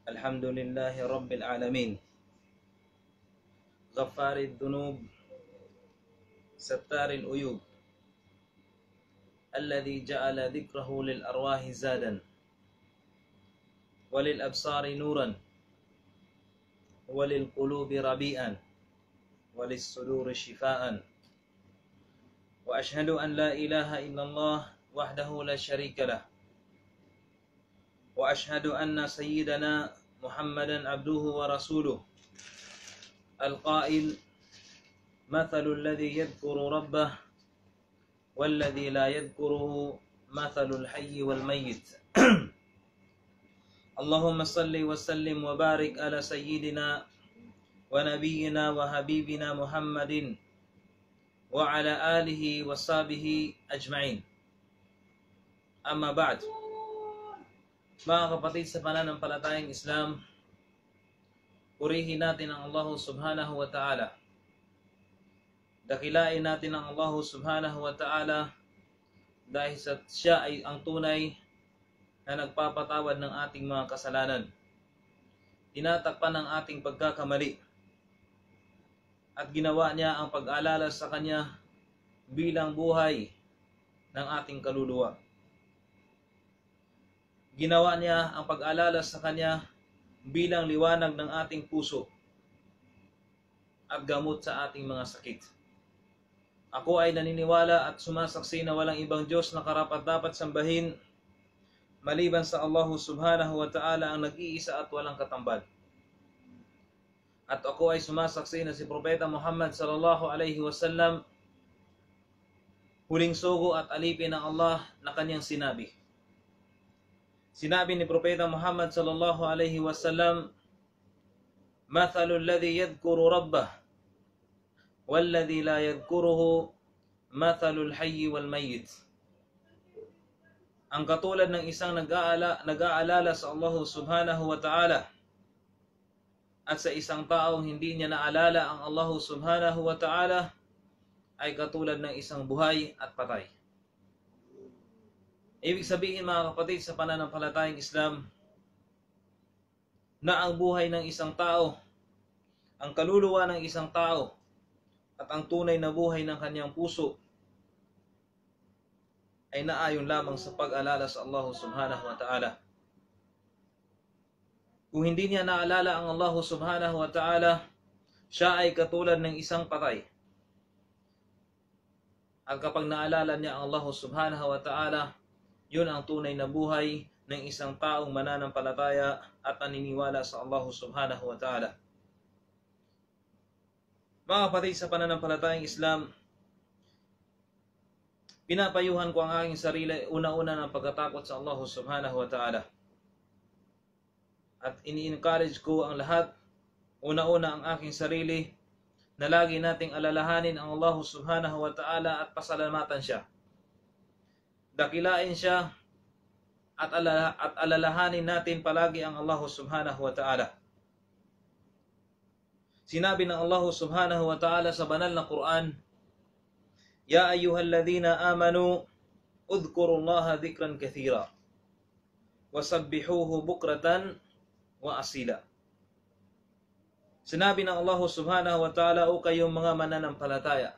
الحمد لله رب العالمين غفار الذنوب ستار العيوب الذي جعل ذكره للأرواح زادا وللأبصار نورا وللقلوب ربيئا وللصدور شفاء وأشهد أن لا إله إلا الله وحده لا شريك له وأشهد أن سيدنا محمدا عبده ورسوله القائل مثل الذي يذكر ربه والذي لا يذكره مثل الحي والميت اللهم صل وسلم وبارك على سيدنا ونبينا وحبيبنا محمد وعلى آله وصحبه أجمعين. Amma ba'd. Mga kapatid sa pananampalatayang Islam, purihin natin ang Allah subhanahu wa ta'ala. Dakilain natin ang Allah subhanahu wa ta'ala dahil siya ay ang tunay na nagpapatawad ng ating mga kasalanan. Tinatakpan ang ating pagkakamali at ginawa niya ang pag-alala sa Kanya bilang buhay ng ating kaluluwa. Ginawa niya ang pag-alala sa Kanya bilang liwanag ng ating puso at gamot sa ating mga sakit. Ako ay naniniwala at sumasaksi na walang ibang Diyos na karapat-dapat sambahin maliban sa Allah subhanahu wa ta'ala ang nag-iisa at walang katambal. At ako ay sumasaksi na si Propeta Muhammad sallallahu alaihi wasallam huling sugo at alipin ng Allah na Kanyang sinabi. Sinabi ni Propeta Muhammad sallallahu alaihi wasallam, "Mathalul ladhi yadhkuru rabbah walladhi la yadhkuruhu mathalul hayy wal mayyit." Ang katulad ng isang nag-aalala sa Allah subhanahu wa ta'ala at sa isang taong hindi niya naalala ang Allah subhanahu wa ta'ala ay katulad ng isang buhay at patay. Ibig sabihin mga kapatid sa pananampalatayang Islam na ang buhay ng isang tao, ang kaluluwa ng isang tao at ang tunay na buhay ng kanyang puso ay naayon lamang sa pag-alala sa Allah subhanahu wa ta'ala. Kung hindi niya naalala ang Allah subhanahu wa ta'ala, siya ay katulad ng isang patay. At kapag naalala niya ang Allah subhanahu wa ta'ala, yun ang tunay na buhay ng isang taong mananampalataya at naniniwala sa Allah subhanahu wa ta'ala. Mga kapatid sa pananampalatayang Islam, pinapayuhan ko ang aking sarili una-una ng pagkatakot sa Allah subhanahu wa ta'ala. At ini-encourage ko ang lahat, una-una ang aking sarili, na lagi nating alalahanin ang Allah subhanahu wa ta'ala at pasalamatan siya. Dakilain siya at alalahanin natin palagi ang Allah subhanahu wa ta'ala. Sinabi ng Allah subhanahu wa ta'ala sa banal na Quran, "Ya ayyuhalladhina amanu udhkurullaha dhikran kathira wasabbihuhu bukratan wa asila." Sinabi ng Allah subhanahu wa ta'ala, o kayong mga mananampalataya.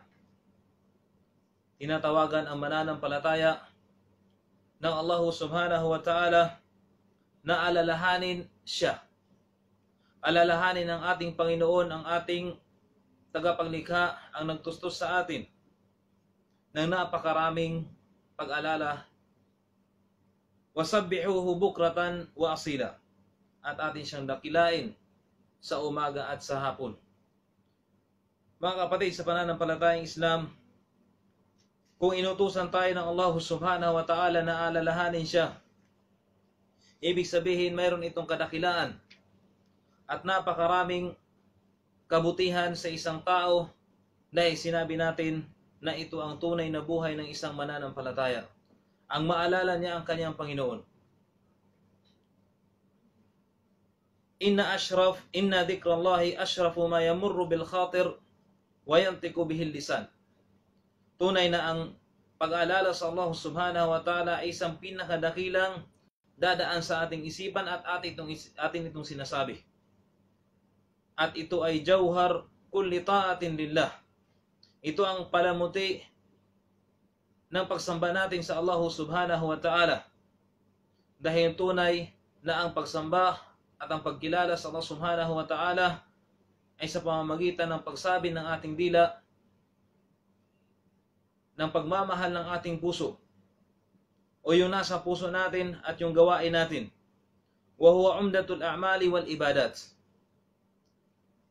Tinatawagan ang mananampalataya ng Allah subhanahu wa ta'ala na alalahanin siya. Alalahanin ng ating Panginoon, ang ating tagapaglikha, ang nagtustos sa atin ng napakaraming pag-alala. Wasabbihuhu bukratan wa asila. At atin siyang dakilain sa umaga at sa hapon. Mga kapatid sa pananampalatayang Islam, kung inutusan tayo ng Allah subhanahu wa ta'ala na alalahanin siya, ibig sabihin mayroon itong kadakilaan at napakaraming kabutihan sa isang tao dahil sinabi natin na ito ang tunay na buhay ng isang mananampalataya. Ang maalala niya ang kanyang Panginoon. Inna dhikrallahi ashrafu ma yamurru bil khatir wa yantiqu bihil lisan. Tunay na ang pag-alala sa Allah subhanahu wa ta'ala ay isang pinakadakilang dadaan sa ating isipan at atin itong sinasabi. At ito ay jawhar kulli ta'atin lillah. Ito ang palamuti ng pagsamba natin sa Allah subhanahu wa ta'ala. Dahil tunay na ang pagsamba at ang pagkilala sa Allah subhanahu wa ta'ala ay sa pamamagitan ng pagsabi ng ating dila, ng pagmamahal ng ating puso, o yung nasa puso natin at yung gawain natin. Wa huwa umdatul a'mali wal ibadat.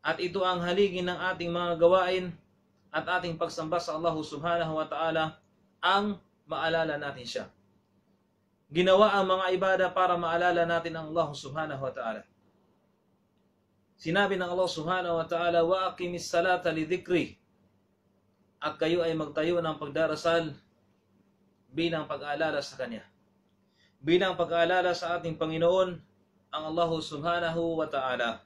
At ito ang haligi ng ating mga gawain at ating pagsamba sa Allah subhanahu wa ta'ala, ang maalala natin siya. Ginawa ang mga ibada para maalala natin ang Allah subhanahu wa ta'ala. Sinabi ng Allah subhanahu wa ta'ala, wa aqimis salata li dhikri. At kayo ay magtayo ng pagdarasal bilang pag-aalala sa Kanya. Bilang pag-aalala sa ating Panginoon, ang Allah subhanahu wa ta'ala.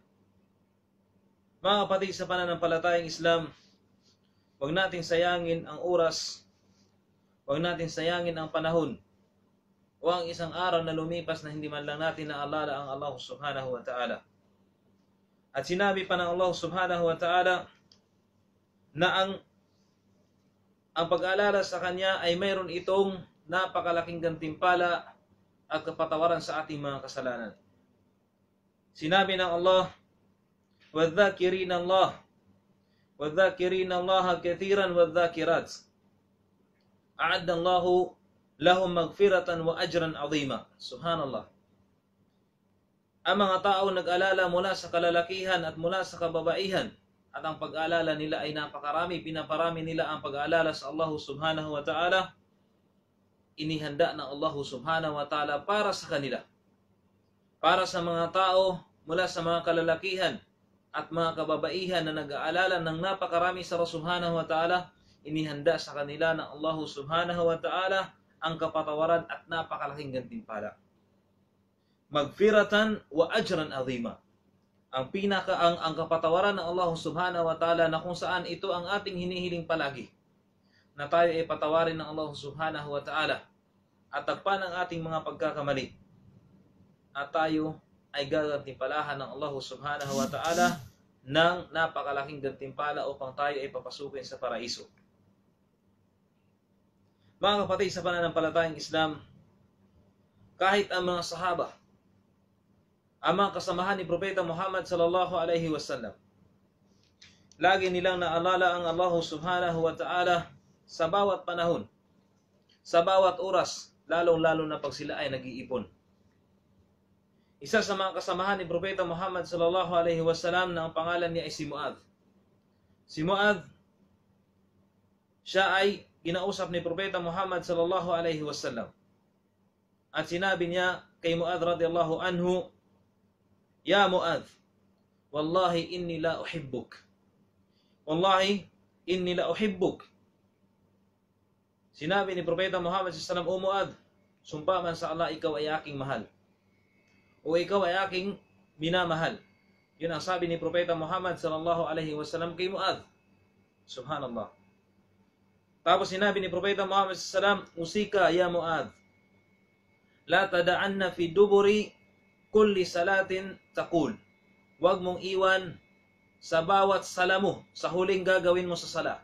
Mga kapatid sa pananampalatayang Islam, huwag natin sayangin ang oras, huwag natin sayangin ang panahon, o ang isang araw na lumipas na hindi man lang natin naalala ang Allah subhanahu wa ta'ala. At sinabi pa ng Allah subhanahu wa ta'ala na ang pag-aalala sa Kanya ay mayroon itong napakalaking gantimpala at kapatawaran sa ating mga kasalanan. Sinabi ng Allah, وَالذَّاكِرِينَ اللَّهَ كَثِيرًا وَالذَّاكِرَاتِ أَعَدَّ اللَّهُ لَهُمْ مَغْفِرَةً وَأَجْرًا عَظِيمًا. Subhanallah. Ang mga tao nag-alala mula sa kalalakihan at mula sa kababaihan, at ang pag-alala nila ay napakarami, pinaparami nila ang pag-alala sa Allah subhanahu wa ta'ala, inihanda ng Allah subhanahu wa ta'ala para sa kanila. Para sa mga tao mula sa mga kalalakihan at mga kababaihan na nag-aalala ng napakarami sa Allah subhanahu wa ta'ala, inihanda sa kanila ng Allah subhanahu wa ta'ala ang kapatawaran at napakalaking gantimpala. Magfiratan wa ajran azima. Ang kapatawaran ng Allah subhanahu wa ta'ala na kung saan ito ang ating hinihiling palagi. Na tayo ay patawarin ng Allah subhanahu wa ta'ala at tagpan ang ating mga pagkakamali. At tayo ay gagantimpalahan ng Allah subhanahu wa ta'ala ng napakalaking gantimpala upang tayo ay papasukin sa paraiso. Mga kapatid sa pananampalatayang Islam, kahit ang mga sahaba, ang mga kasamahan ni Propeta Muhammad sallallahu alaihi wasallam, lagi nilang naalala ang Allah subhanahu wa ta'ala sa bawat panahon, sa bawat oras, lalong-lalo na pag sila ay nag-iipon. Isa sa mga kasamahan ni Propeta Muhammad sallallahu alaihi wasallam na ang pangalan niya ay si Mu'adh. Si Mu'adh, siya ay kinausap ni Propeta Muhammad sallallahu alaihi wasallam. At sinabi niya kay Mu'adh radhiyallahu anhu, Ya Mu'adh, wallahi inni la uhibbuk. Wallahi inni la uhibbuk. Sinabi ni Propeta Muhammad sallallahu alaihi wasallam, O Mu'adh, sumpa man sa Allah, ikaw ay aking mahal. O ikaw ay aking minamahal. Yun ang sabi ni Propeta Muhammad sallallahu alaihi wasallam kay Mu'adh. Subhanallah. Tapos sinabi ni Propeta Muhammad sallallahu alaihi wasallam, Usika ya Mu'adh, la tada'anna fi duburi kulli salatin taqul. Huwag mong iwan sa bawat sala mo, sa huling gagawin mo sa sala,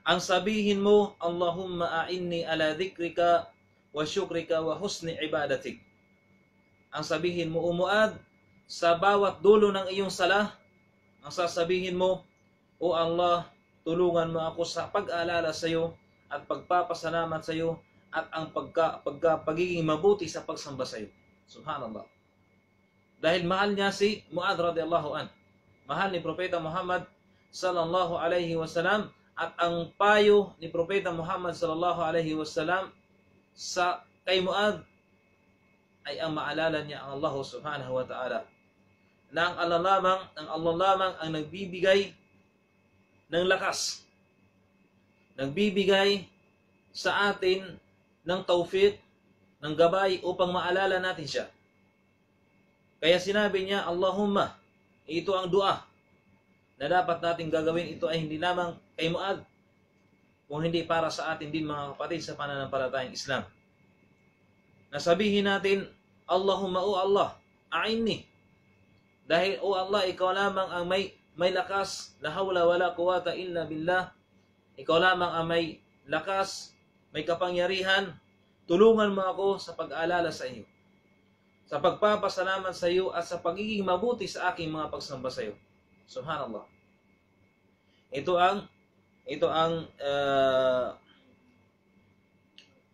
ang sabihin mo, Allahumma a'inni ala dhikrika wa syukrika wa husni ibadatik. Ang sabihin mo, O Mu'adh, sa bawat dulo ng iyong sala, ang sasabihin mo, O Allah, tulungan mo ako sa pag-aalala sa iyo at pagpapasalamat sa iyo at ang pagiging mabuti sa pagsamba sa iyo. Subhanallah. Dahil mahal niya si Mu'adh radhiyallahu an. Mahal ni Propeta Muhammad sallallahu alaihi wasallam, at ang payo ni Propeta Muhammad sallallahu alaihi wasallam sa kay Mu'adh ay ang maalala niya ang Allah subhanahu wa ta'ala. Na ang Allah lamang ang nagbibigay ng lakas, nagbibigay sa atin ng tawfiq, ng gabay upang maalala natin siya. Kaya sinabi niya, Allahumma, ito ang dua na dapat natin gagawin. Ito ay hindi lamang kay Mu'adh, kung hindi para sa atin din, mga kapatid sa pananampalatayang Islam. nasabihin natin, Allahumma o Allah, a'inni. Dahil o Allah, ikaw lamang ang may lakas, la hawla wala quwata illa billah. Ikaw lamang ang may lakas, may kapangyarihan. Tulungan mo ako sa pag-aalala sa iyo, sa pagpapasalamat sa iyo at sa pagiging mabuti sa aking mga pagsamba sa iyo. Subhanallah. Ito ang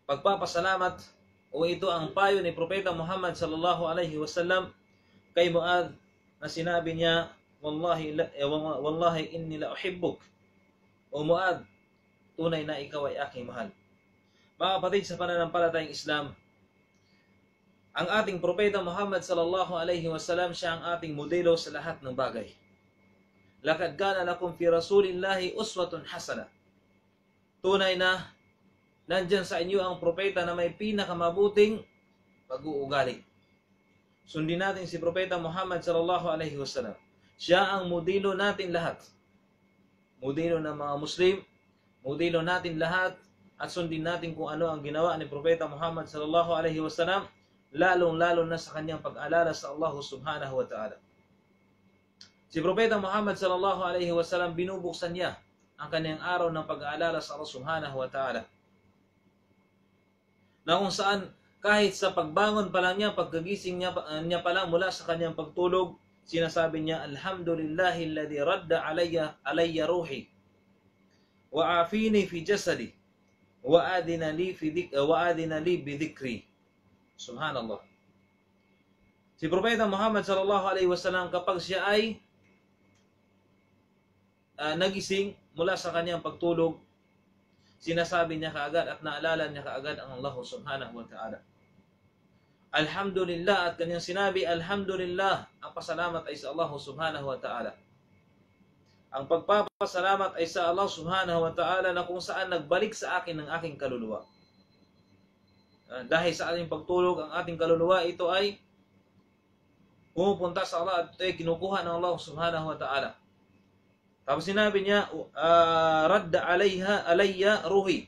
pagpapasalamat o ito ang payo ni Propeta Muhammad sallallahu alaihi wasallam kay Muad na sinabi niya, wallahi inni la uhibbuk. O Muad, tunay na ikaw ay aking mahal. Mga kapatid sa pananampalatayang Islam, ang ating Propeta Muhammad sallallahu alaihi wasallam, siya ang ating modelo sa lahat ng bagay. Laqad kana lakum fi rasulillahi uswatun hasana. Tunay na nandyan sa inyo ang propeta na may pinakamabuting pag-uugali. Sundin natin si Propeta Muhammad sallallahu alaihi wasallam. Siya ang modelo natin lahat. Modelo ng mga Muslim, modelo natin lahat, at sundin natin kung ano ang ginawa ni Propeta Muhammad sallallahu alaihi wasallam, lalong-lalo na sa kanyang pag-alala sa Allah subhanahu wa ta'ala. Si Propeta Muhammad sallallahu alaihi wasallam, binubuksan niya ang kanyang araw ng pag-aalala sa Allah subhanahu wa ta'ala, na kung saan kahit sa pagbangon pa lang niya, pagkagising niya pa lang mula sa kanyang pagtulog, sinasabi niya, alhamdulillahi alladhi radda alayya ruhi wa afini fi jasadi wa adina li bi dhikri. Subhanallah. Si Propeta Muhammad sallallahu alaihi wasallam, kapag siya ay nagising mula sa kanyang pagtulog, sinasabi niya kaagad at naalala niya kaagad ang Allah subhanahu wa ta'ala. Alhamdulillah, at kanyang sinabi, alhamdulillah, ang pasalamat ay sa Allah subhanahu wa ta'ala. Ang pagpapasalamat ay sa Allah subhanahu wa ta'ala na kung saan nagbalik sa akin ng aking kaluluwa. Dahil sa ating pagtulog, ang ating kaluluwa, ito ay pumupunta sa Allah at ito ay kinukuha ng Allah subhanahu wa ta'ala. Tapos sinabi niya, radda alayya ruhi,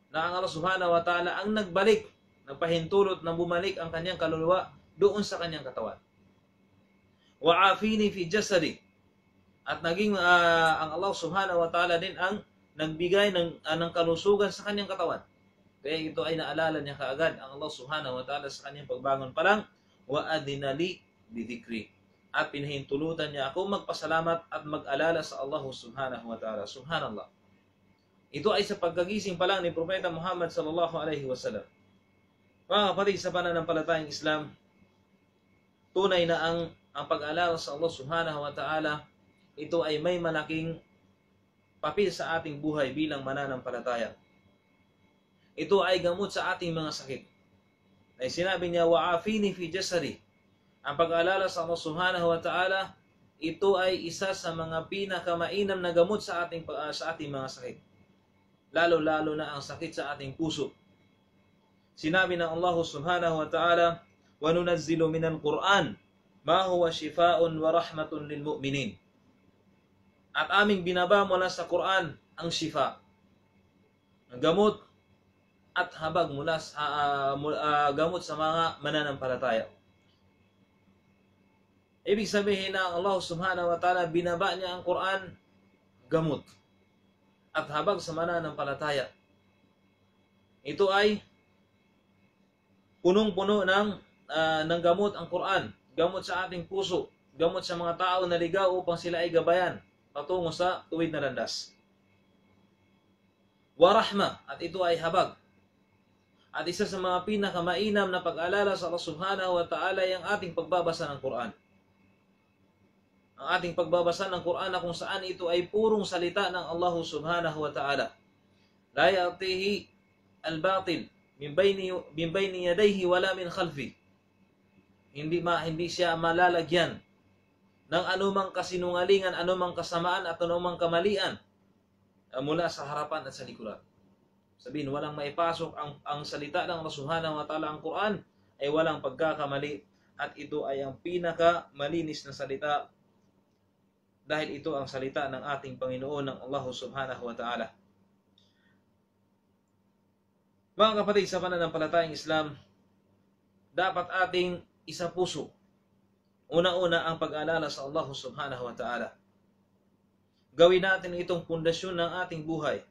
na ang Allah subhanahu wa ta'ala ang nagbalik, nagpahintulot na bumalik ang kanyang kaluluwa doon sa kanyang katawan. Wa afini fi jasadi, at naging ang Allah subhanahu wa ta'ala din ang nagbigay ng kalusugan sa kanyang katawan. Kaya ito ay naalala niya kaagad ang Allah subhanahu wa ta'ala sa kanyang pagbangon pa lang, wa adinali bidhikri, at pinahintulutan niya ako magpasalamat at mag-alala sa Allah subhanahu wa ta'ala. Subhanallah. Ito ay sa pagkagising pa lang ni Propeta Muhammad sallallahu alaihi wasallam. Mga kapatid sa pananampalatayang Islam, tunay na ang pag-alala sa Allah subhanahu wa ta'ala, ito ay may malaking papel sa ating buhay bilang mananampalataya. Ito ay gamot sa ating mga sakit. Ay sinabi niya, wa'afini fi jasadi. Ang pag-alala sa Allah subhanahu wa ta'ala, ito ay isa sa mga pinakamainam na gamot sa ating mga sakit. Lalo-lalo na ang sakit sa ating puso. Sinabi ng Allah subhanahu wa ta'ala, وَنُنَزِّلُ مِنَ الْقُرْآنِ مَا هُوَ شِفَاءٌ وَرَحْمَةٌ لِلْمُؤْمِنِينَ. At aming binaba mula sa Quran ang shifa, ang gamot at habag mula gamot sa mga mananampalataya. Ibig sabihin na Allah subhanahu wa ta'ala, binaba niya ang Quran, gamot at habag sa mananampalataya. Ito ay punong-puno ng gamot ang Quran, gamot sa ating puso, gamot sa mga tao na ligaw upang sila ay gabayan patungo sa tuwid na landas. Wa rahma, at ito ay habag. At isa sa mga pinakamainam na pag-alala sa Allah subhanahu wa ta'ala ay ang ating pagbabasa ng Quran. Ang ating pagbabasa ng Quran na kung saan ito ay purong salita ng Allah subhanahu wa ta'ala. La ya'tihi al-batil min bayni yadayhi wala min khalfi. Hindi siya malalagyan ng anumang kasinungalingan, anumang kasamaan at anumang kamalian mula sa harapan at sa likuran. Sabihin, walang maipasok ang salita ng Allah subhanahu wa ta'ala, ang Quran ay walang pagkakamali, at ito ay ang pinaka-malinis na salita dahil ito ang salita ng ating Panginoon, ng Allah subhanahu wa ta'ala. Mga kapatid sa pananampalatayang Islam, dapat ating isapuso. Una-una ang pag-alala sa Allah subhanahu wa ta'ala. Gawin natin itong pundasyon ng ating buhay,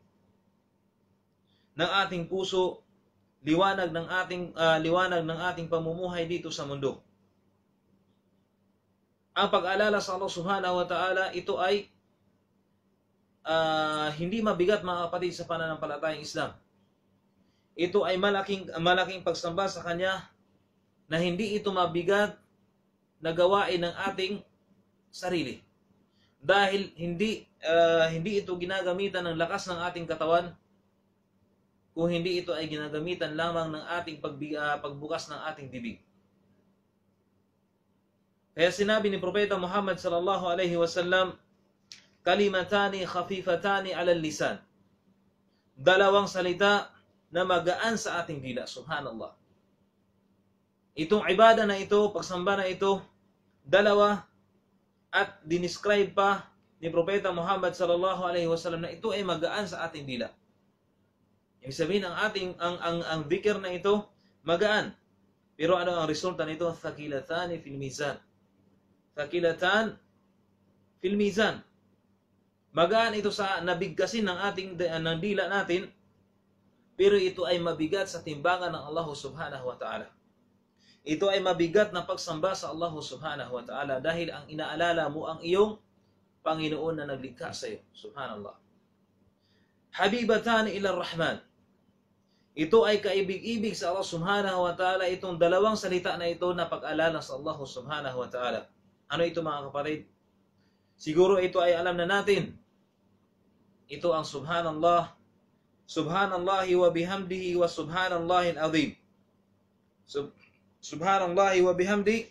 ng ating puso, liwanag ng ating pamumuhay dito sa mundo. Ang pag-alala sa Allah subhanahu wa ta'ala, ito ay hindi mabigat mga kapatid sa pananampalatayang Islam. Ito ay malaking pagsamba sa Kanya na hindi ito mabigat na gawain ng ating sarili. Dahil hindi ito ginagamitan ng lakas ng ating katawan, kung hindi ito ay ginagamitan lamang ng ating pagbukas ng ating bibig. Kaya sinabi ni Propeta Muhammad sallallahu alaihi wasallam, kalimatani khafifatani ala lisan. Dalawang salita na magaan sa ating dila. Subhanallah. Itong ibada na ito, pagsamba na ito, dalawa, at dinescribe pa ni Propeta Muhammad sallallahu alaihi wasallam na ito ay magaan sa ating dila. Ibig sabihin ang dhikr na ito magaan. Pero ano ang resulta nito? Thaqilatan fil mizan. Thaqilatan fil mizan. Magaan ito sa nabigkasin ng dila natin, pero ito ay mabigat sa timbangan ng Allah subhanahu wa ta'ala. Ito ay mabigat na pagsamba sa Allah subhanahu wa ta'ala dahil ang inaalala mo ang iyong Panginoon na naglikha sa iyo. Subhanallah. Habibatan ila Rahman. Ito ay kaibig-ibig sa Allah subhanahu wa ta'ala, itong dalawang salita na ito na pag-alala sa Allah subhanahu wa ta'ala. Ano ito mga kapatid? Siguro ito ay alam na natin. Ito ang subhanallah, subhanallahi wa bihamdihi wa subhanallahil azim. Subhanallahi wa bihamdi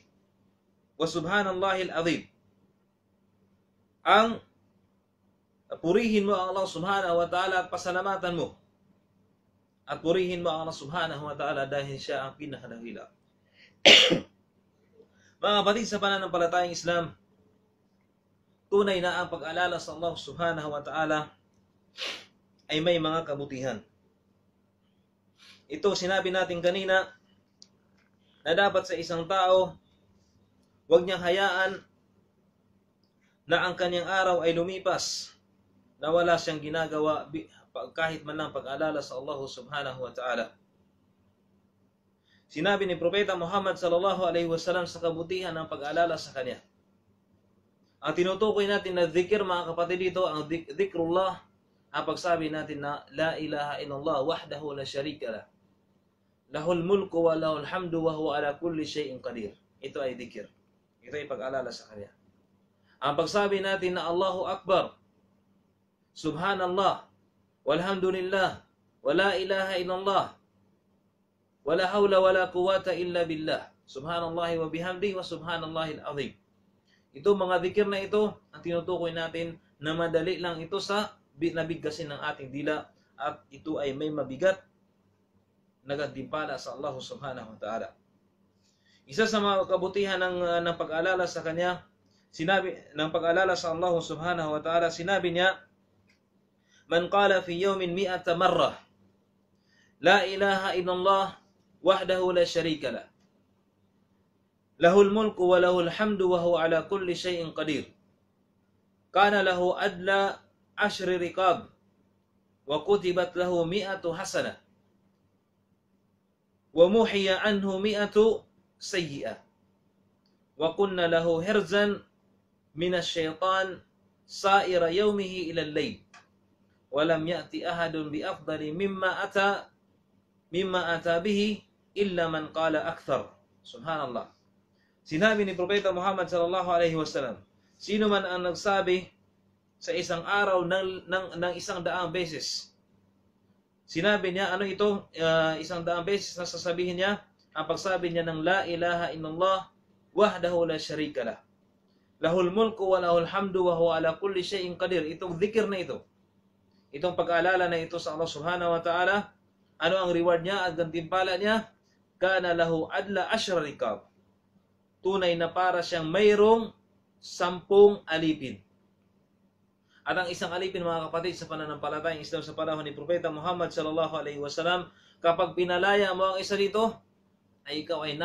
wa subhanallahil azim. Ang purihin mo ang Allah subhanahu wa ta'ala at pasalamatan mo. At purihin mo ang Allah subhanahu wa ta'ala dahil siya ang pinakadakila. Mga kapatid sa pananampalatayang Islam, tunay na ang pag-alala sa Allah subhanahu wa ta'ala ay may mga kabutihan. Ito sinabi natin kanina na dapat sa isang tao, huwag niyang hayaan na ang kanyang araw ay lumipas na wala siyang ginagawa kahit man lang pag-alala sa Allah subhanahu wa ta'ala. Sinabi ni Propeta Muhammad sallallahu alaihi wasallam sa kabutihan ng pag-alala sa kanya. Ang tinutukoy natin na dhikr mga kapatid dito, ang dhikrullah, ang pagsabi natin na la ilaha illallah wahdahu la sharika lah. Lahul mulku wa lahul hamdu wa huwa ala kulli syai'in qadir. Ito ay dhikr. Ito ay pag-alala sa kanya. Ang pagsabi natin na Allahu Akbar, Subhanallah, walhamdulillah, wa la ilaha illallah, wa la hawla wa la quwata illa billah, Subhanallah wa bihamdihi wa subhanallahil azim. Ito mga dhikr na ito, ang tinutukoy natin na madali lang ito sa nabigkasin ng ating dila at ito ay may mabigat nagatimpala sa Allah subhanahu wa ta'ala. Isa sa mga kabutihan ng pag-alala sa kanya, sinabi ng pag-alala sa Allah subhanahu wa ta'ala, sinabi niya, man qala fi yawmin mi'ata marrah la ilaha illallah wahdahu la sharika lah, lahul mulku wa lahul hamdu wa huwa ala kulli syai'in qadir, kana lahu adla ashri riqab wa kutibat lahu mi'atu hasanah wa muhiya anhu mi'atu sayyi'ah wa kunna lahu hirzan minasy syaitan sa'ira yawmihi ila al-layl wa lam ya'ti ahadun bi afdali mimma ata bihi illa man qala akthar. Subhanallah. Sinabi ni Propeta Muhammad sallallahu alaihi wasallam, sino man ang nagsabi sa isang araw ng 100 beses. Sinabi niya, ano ito? 100 beses na sasabihin niya, ang pagsabi niya ng la ilaha illallah wahdahu la sharika lah. Lahul mulku wa lahul hamdu wa huwa ala kulli syai'in qadir. Itong dhikr na ito, itong pag-aalala na ito sa Allah subhanahu wa ta'ala, ano ang reward niya at gantimpala niya? Kana lahu adla ashra riqab. Tunay na para siyang mayroong 10 alipin. At ang isang alipin mga kapatid sa pananampalatayang Islam sa panahon ni Propeta Muhammad sallallahu alaihi wasallam, kapag pinalaya mo ang isa dito, ay ikaw ay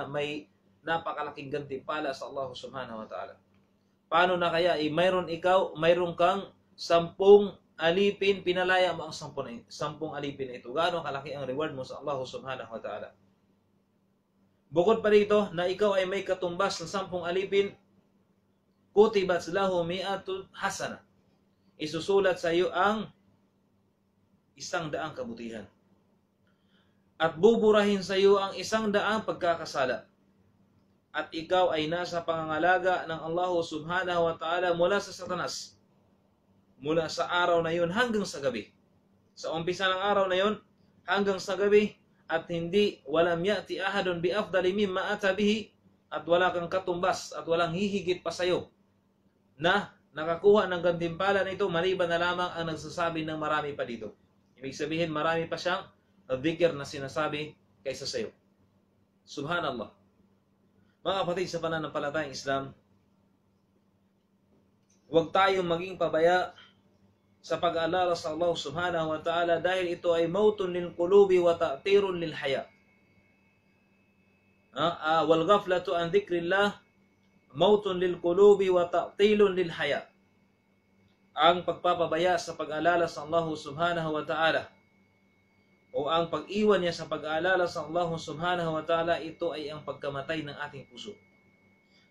may napakalaking gantimpala sa Allah subhanahu wa ta'ala. Paano na kaya mayroon kang 10 alipin, pinalaya mo ang 10 alipin na ito. Gaano kalaki ang reward mo sa Allah subhanahu wa ta'ala. Bukod pa dito na ikaw ay may katumbas ng 10 alipin, kutibat lahu mi'atul hasana. Isusulat sa iyo ang 100 kabutihan. At buburahin sa iyo ang 100 pagkakasala. At ikaw ay nasa pangangalaga ng Allah subhanahu wa ta'ala mula sa Satanas. Mula sa araw na yun hanggang sa gabi. Sa umpisa ng araw na yun hanggang sa gabi, at walam ya'ti ahadun bi afdali mimma ata bihi, at wala kang katumbas at walang hihigit pa sa iyo na nakakuha ng gantimpala nito maliban na lamang ang nagsasabi ng marami pa dito. Ibig sabihin marami pa siyang dhikr na sinasabi kaysa sa iyo. Subhanallah. Mga kapatid sa pananampalatayang Islam, huwag tayong maging pabaya sa pag-aalala sa Allah subhanahu wa ta'ala dahil ito ay mautun lil qulubi wa ta'tirun lil haya. Wal ghaflatu an dhikrillah mautun lil qulubi wa ta'tilun lil haya. Ang pagpapabaya sa pag-aalala sa Allah subhanahu wa ta'ala o ang pag-iwan niya sa pag-aalala sa Allah subhanahu wa ta'ala, ito ay ang pagkamatay ng ating puso.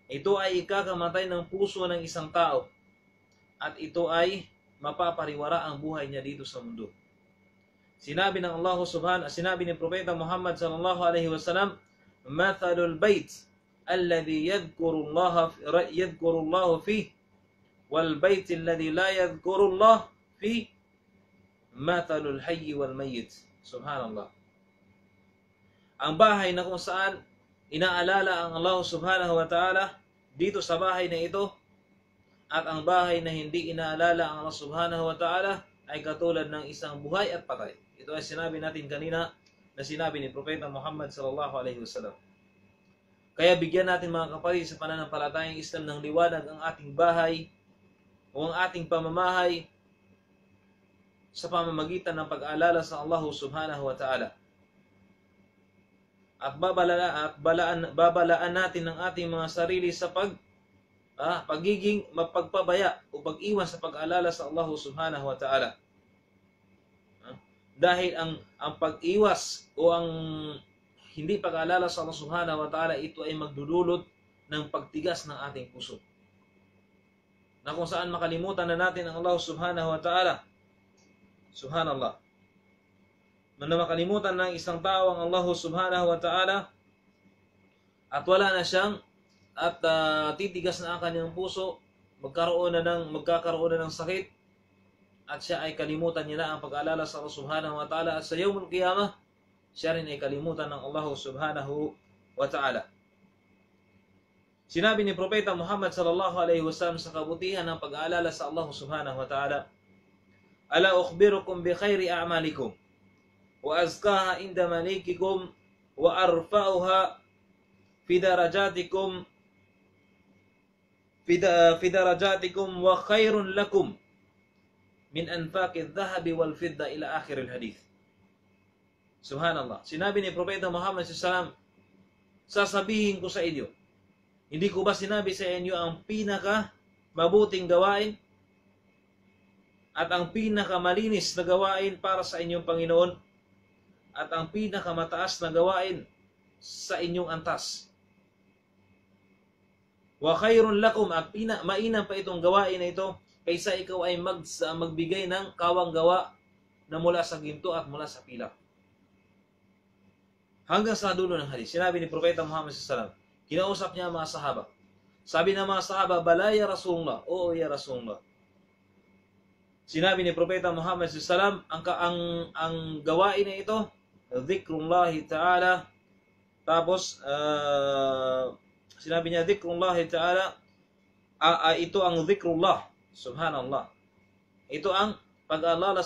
Ito ay ikakamatay ng puso ng isang tao at ito ay mapapariwara ang buhay niya dito sa mundo. Sinabi ng Allah subhanahu, sinabi ni Propeta Muhammad sallallahu alaihi wasallam, "Mathalul bait alladhi yadhkuru Allah fihi wal bait alladhi la yadhkuru Allah fihi mathalul hayy wal mayyit." Subhanallah. Ang bahay na kung saan inaalala ang Allah subhanahu wa ta'ala, dito sa bahay na ito, at ang bahay na hindi inaalala ang Allah subhanahu wa ta'ala ay katulad ng isang buhay at patay. Ito ay sinabi natin kanina na sinabi ni Propeta Muhammad sallallahu alaihi wasallam. Kaya bigyan natin mga kapatid sa pananampalatayang Islam ng liwanag ang ating bahay o ang ating pamamahay sa pamamagitan ng pag-aalala sa Allah subhanahu wa ta'ala. At babalaan natin ang ating mga sarili sa pagiging mapagpabaya o pag-iwan sa pag-aalala sa Allah subhanahu wa ta'ala. Dahil ang pag-iwas o ang hindi pag-aalala sa Allah subhanahu wa ta'ala, ito ay magdudulot ng pagtigas ng ating puso. Na kung saan makalimutan na natin ang Allah subhanahu wa ta'ala. Subhanallah. Na makalimutan ng isang tao ang Allah subhanahu wa ta'ala at wala na siyang at titigas na ang kanyang puso, magkakaroon na ng sakit, at siya ay kalimutan niya na ang pag-aalala sa Allah subhanahu wa ta'ala, at sa yawmul qiyamah siya rin ay kalimutan ng Allah subhanahu wa ta'ala. Sinabi ni Propeta Muhammad sallallahu alaihi wasallam sa kabutihan ng pag-aalala sa Allah subhanahu wa ta'ala, "Ala ukhbirukum bi khairi a'malikum wa azkaha inda malikikum wa arfa'uha fi darajatikum wa khairun lakum min anfaqidh dhahabi wal fidda," ila akhir al-hadith. Subhanallah. Sinabi ni Propeta Muhammad sallallahu alaihi wasallam, sasabihin ko sa inyo, hindi ko ba sinabi sa inyo ang pinaka mabuting gawain at ang pinakamalinis na gawain para sa inyong Panginoon at ang pinakamataas na gawain sa inyong antas. Wa khairun lakum, at mainam pa itong gawain na ito kaysa ikaw ay magbigay ng kawang gawa na mula sa ginto at mula sa pilak. Hanggang sa dulo ng hadis, sinabi ni Propeta Muhammad sallallahu alaihi wasallam, kinausap niya ang mga sahaba. Sabi ng mga sahaba, "Bala ya Rasulullah," oo ya Rasulullah. Sinabi ni Propeta Muhammad sallallahu alaihi wasallam, ang gawain na ito, dhikrullahi ta'ala. Tapos sinabi niya, dhikrullahi ta'ala, ito ang dhikrullah. Subhanallah. Ito ang pag-aalala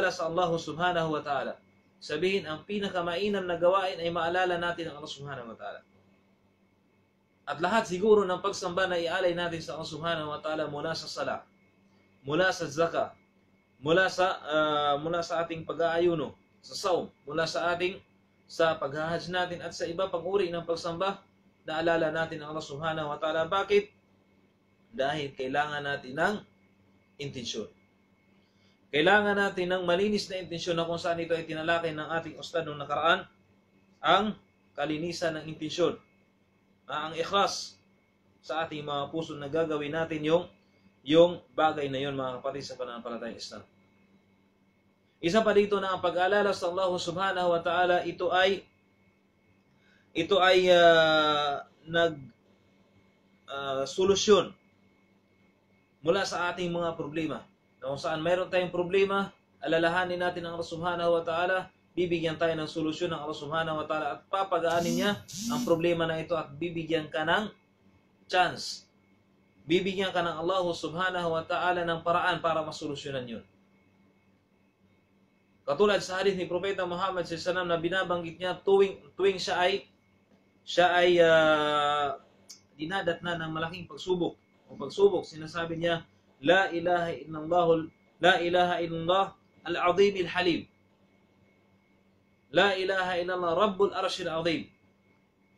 sa Allah subhanahu wa ta'ala. Sabihin, ang pinakamainam na gawain ay maalala natin ang Allah subhanahu wa ta'ala. At lahat siguro ng pagsamba na ialay natin sa Allah subhanahu wa ta'ala, mula sa sala, mula sa zaka, mula sa ating pag-aayuno, sa saum, mula sa ating sa paghahajj natin at sa iba pang uri ng pagsamba, naalala natin ang Allah subhanahu wa ta'ala. Bakit? Dahil kailangan natin ng intensyon. Kailangan natin ng malinis na intensyon, na kung saan ito ay tinalakay ng ating ustad noong nakaraan, ang kalinisan ng intensyon, ang ikhlas sa ating mga puso na gagawin natin yung bagay na yon, mga kapatid sa pananampalatayang Islam. Isa pa dito na ang pag-aalala sa Allah subhanahu wa ta'ala, ito ay solusyon mula sa ating mga problema. Na kung saan mayroon tayong problema, alalahanin natin ang Allah subhanahu wa ta'ala, bibigyan tayo ng solusyon ng Allah subhanahu wa ta'ala, at papagaanin niya ang problema na ito at bibigyan ka ng chance. Bibigyan ka ng Allah subhanahu wa ta'ala ng paraan para masolusyonan yun. Katulad sa hadith ni Propeta Muhammad SAW na binabanggit niya tuwing siya ay dinadatna ng malaking pagsubok. O pagsubok, sinasabi niya, La ilaha illallah al-azim al-halim. La ilaha illallah rabbul arshil azim.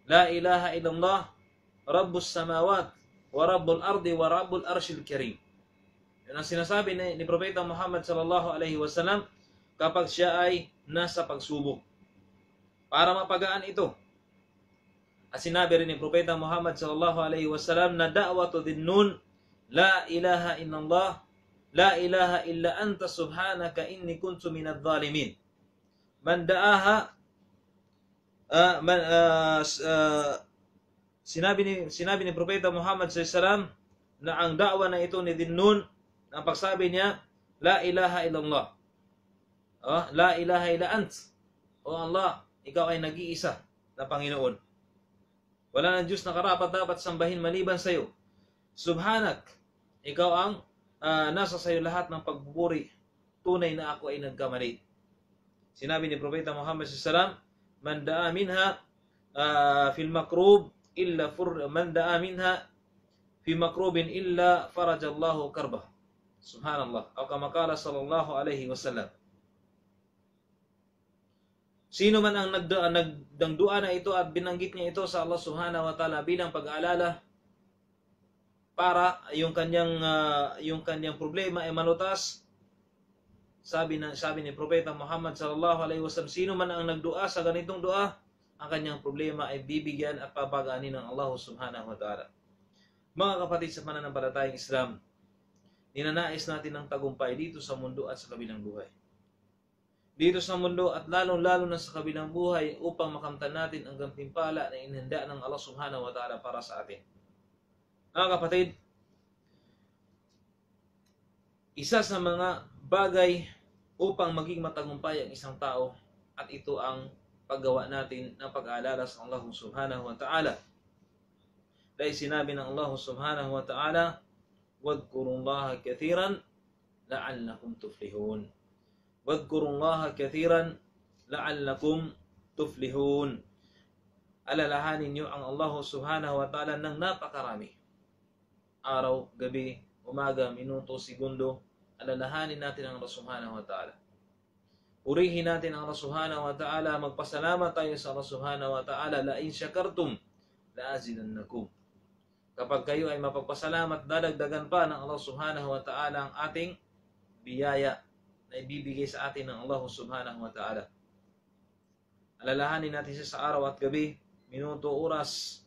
La ilaha illallah rabbus samawat wa rabbul ardi wa rabbul arshil karim. Yan ang sinasabi ni Propeta Muhammad sallallahu alaihi wasallam kapag siya ay nasa pagsubok, para mapagaan ito. At sinabi rin ni Propeta Muhammad sallallahu alaihi wasallam na da'watu dhinnun, la ilaha illallah, la ilaha illa anta subhanaka inni kuntu minadh dhalimin. Man da'aha sinabi ni Propeta Muhammad sallallahu alaihi wasallam na ang da'wa na ito ni Dhinnun, ang pagsabi niya, la ilaha illallah, la ilaha illa ant, o Allah, ikaw ay nag-iisa na Panginoon. Wala nang Diyos na karapat dapat sambahin maliban sa iyo. Subhanak, ikaw ang nasa sa iyo lahat ng pagbuburi. Tunay na ako ay nagkamali. Sinabi ni Propeta Muhammad sallallahu alaihi wasallam, man da'a minha fil makrub illa man da'a minha fi makrubin illa farajallahu karbah. Subhanallah. O kama qala sallallahu alaihi wasallam. Sino man ang nagdangdua na ito at binanggit niya ito sa Allah subhanahu wa ta'ala bilang pag-aalala para yung kanyang problema ay malutas, sabi ni Propeta Muhammad sallallahu alaihi wasallam, sino man ang nagdua sa ganitong dua, ang kanyang problema ay bibigyan at papagaanin ng Allah subhanahu wa ta'ala. Mga kapatid sa pananampalatayang Islam, ninanais natin ng tagumpay dito sa mundo at sa kabilang buhay. Dito sa mundo at lalong-lalo na sa kabilang buhay upang makamtan natin ang gantimpala na inihanda ng Allah subhanahu wa ta'ala para sa atin. Mga kapatid, isa sa mga bagay upang maging matagumpay ang isang tao, at ito ang paggawa natin ng pag-aalala sa Allah subhanahu wa ta'ala. Dahil sinabi ng Allah subhanahu wa ta'ala, وَاذْكُرُوا كَثِيرًا لَعَلَّكُمْ تُفْلِحُونَ. وَاذْكُرُوا كَثِيرًا لَعَلَّكُمْ تُفْلِحُونَ. Alalahanin niyo ang Allah subhanahu wa ta'ala ng napakarami. Araw, gabi, umaga, minuto, segundo, alalahanin natin ang Allah subhanahu wa ta'ala. Purihin natin ang Allah subhanahu wa ta'ala, magpasalamat tayo sa Allah subhanahu wa ta'ala, la in syakartum la azidannakum. Kapag kayo ay mapagpasalamat, dadagdagan pa ng Allah subhanahu wa ta'ala ang ating biyaya na ibibigay sa atin ng Allah subhanahu wa ta'ala. Alalahanin natin siya sa araw at gabi, minuto, oras,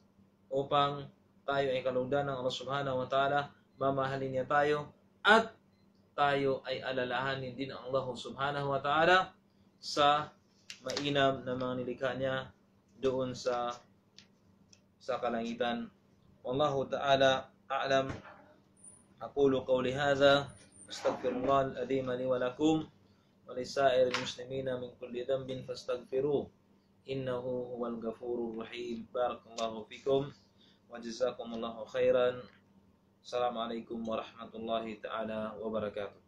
upang tayo ay kalugdan ng Allah subhanahu wa ta'ala, mamahalin niya tayo, at tayo ay alalahanin din ang Allah subhanahu wa ta'ala sa mainam na mga nilikha niya doon sa kalangitan. Wallahu ta'ala a'lam. Aqulu qawli hadha, astaghfirullah al-azim li wa lakum wa lisa'iril muslimina min kulli dhanbin fastaghfiruh, innahu huwal ghafurur rahim. Barakallahu fikum wa jazakumullahu khairan. Assalamualaikum warahmatullahi ta'ala wabarakatuh.